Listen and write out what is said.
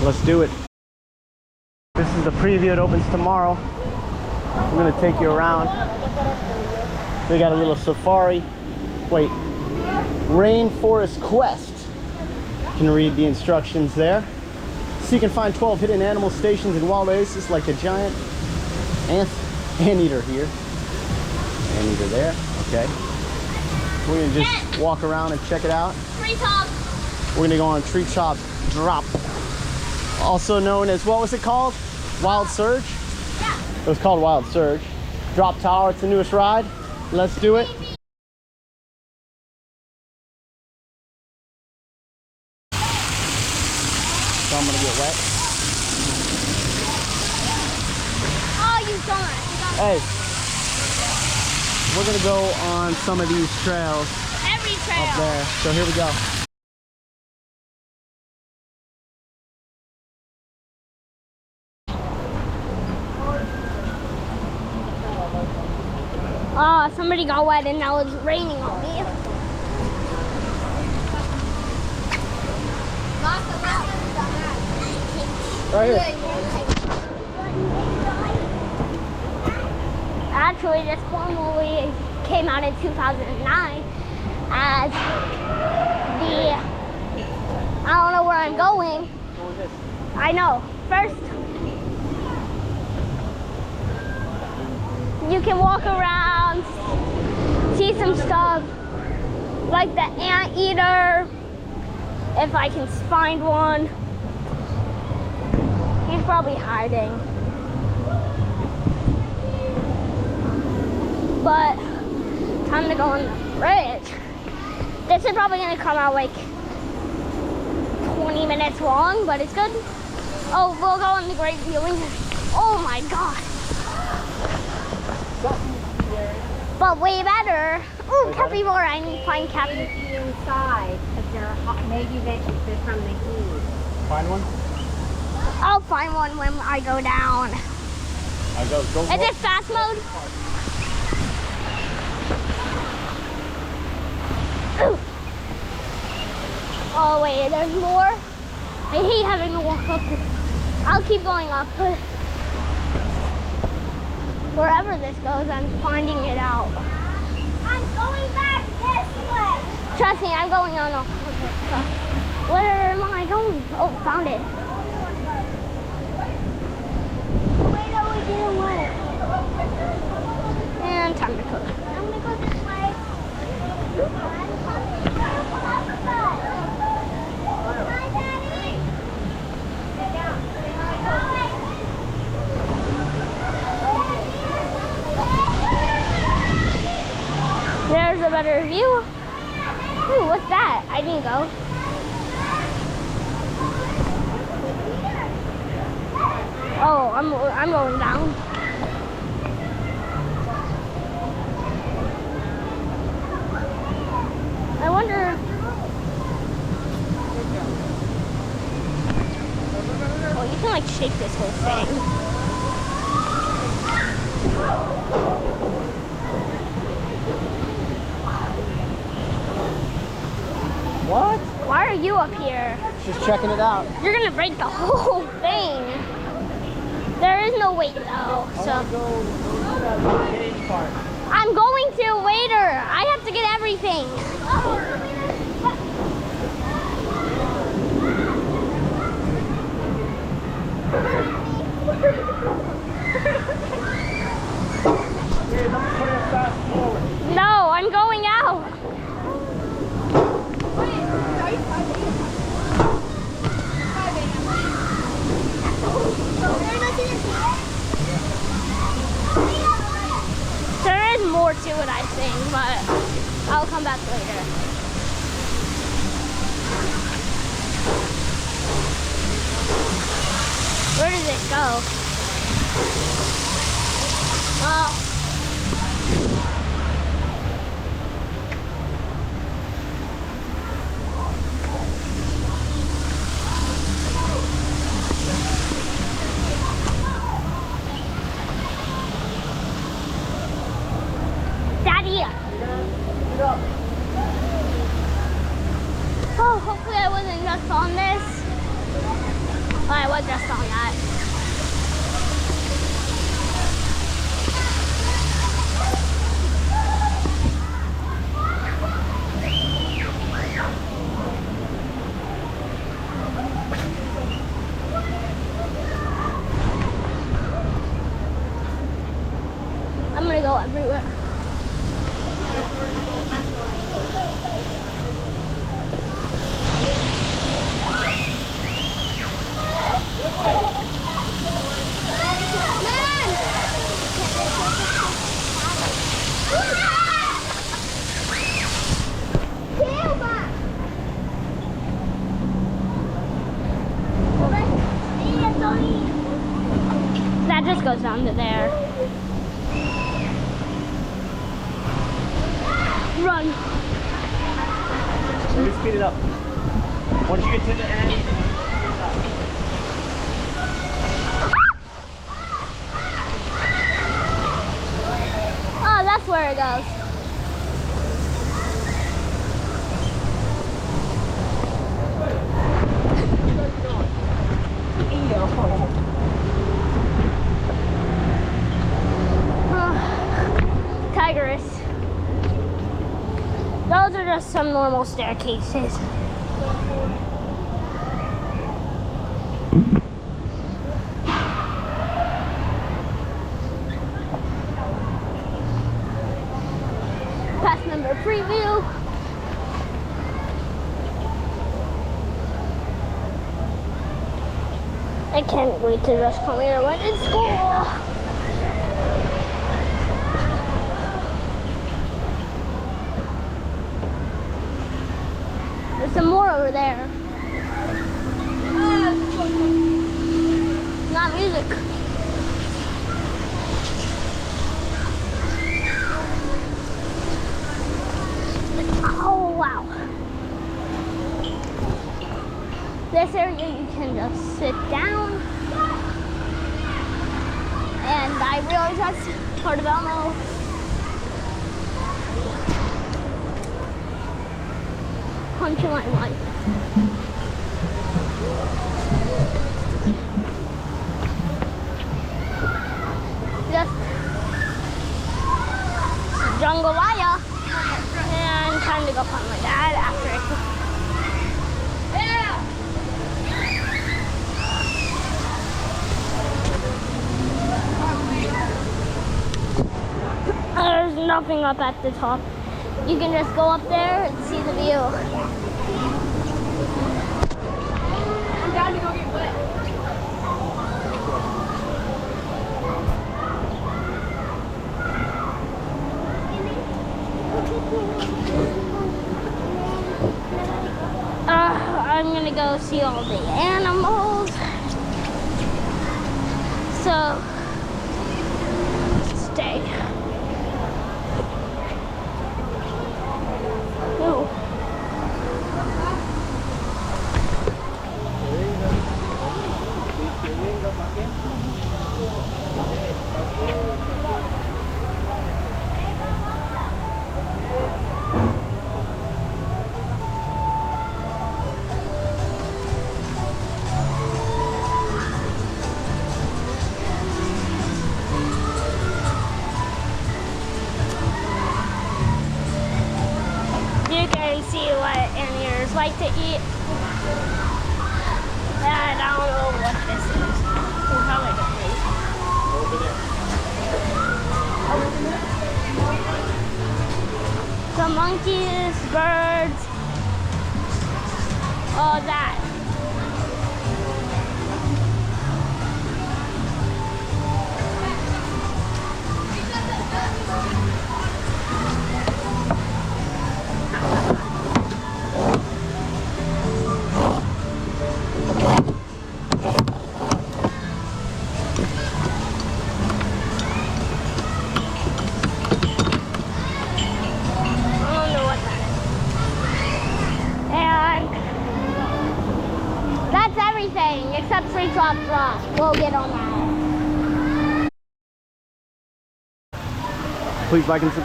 Let's do it. This is the preview. It opens tomorrow. I'm gonna take you around. They got a little safari. Wait, Rainforest Quest. You can read the instructions there. So you can find 12 hidden animal stations in Wild Oasis, like the giant anteater here. Anteater there. Okay. We're gonna just walk around and check it out. Treetop. We're gonna go on Treetop Drop, also known as, what was it called? Wild Surge? Yeah. It was called Wild Surge. Drop Tower, it's the newest ride. Let's do it. So I'm gonna get wet. Oh, you don't. Hey, we're gonna go on some of these trails Every trail. up there. So here we go. Oh, somebody got wet and now it's raining on me. Right here. Actually, this movie came out in 2009 as the, I don't know where I'm going. I know. First, you can walk around, see some stuff, like the anteater, if I can find one. He's probably hiding. But, time to go on the bridge. This is probably gonna come out like 20 minutes long, but it's good. Oh, we'll go on the great viewing. Oh my God. But way better. Ooh, capybara. I need to find capybara. Inside, if they're hot, maybe they're from the heat. Find one? I'll find one when I go down. Go. Is it fast mode? Ooh. Oh wait, there's more. I hate having to walk up this. I'll keep going up, but wherever this goes, I'm finding it out. I'm going back this way. Trust me, I'm going on. Where am I going? Oh, found it. Wait, no, we didn't win. And time to cook. I'm gonna go this way. There's a better view. Ooh, what's that? I didn't go. Oh, I'm going down. I wonder. Oh, you can like shake this whole thing. What? Why are you up here? Just checking it out. You're gonna break the whole thing. There is no weight though, so. I'm going to later. I have to get everything. No, I'm going out. There is more to it, I think, but I'll come back later. Where does it go? Well, Oh, hopefully I wasn't just on this. was just on that. I'm gonna go everywhere. That just goes down to there. Run. Let me speed it up. Once you get to the end. Oh, that's where it goes. Tigress. Those are just some normal staircases. Pass number preview. I can't wait to just come here when it's school. There's some more over there. Not music. Oh, wow. This area you can just sit down. And I realize that's part of Elmo. Punch in my life. Just Jungala. And time to go find my dad after it. There's nothing up at the top. You can just go up there and see the view. I'm down to go get wet. I'm gonna go see all the animals. So, stay. Ooh. You can see what anteaters like to eat. And I don't know what this is. It's probably good. Some monkeys, birds, all that. Except free drop. We'll get on that. Please like and subscribe.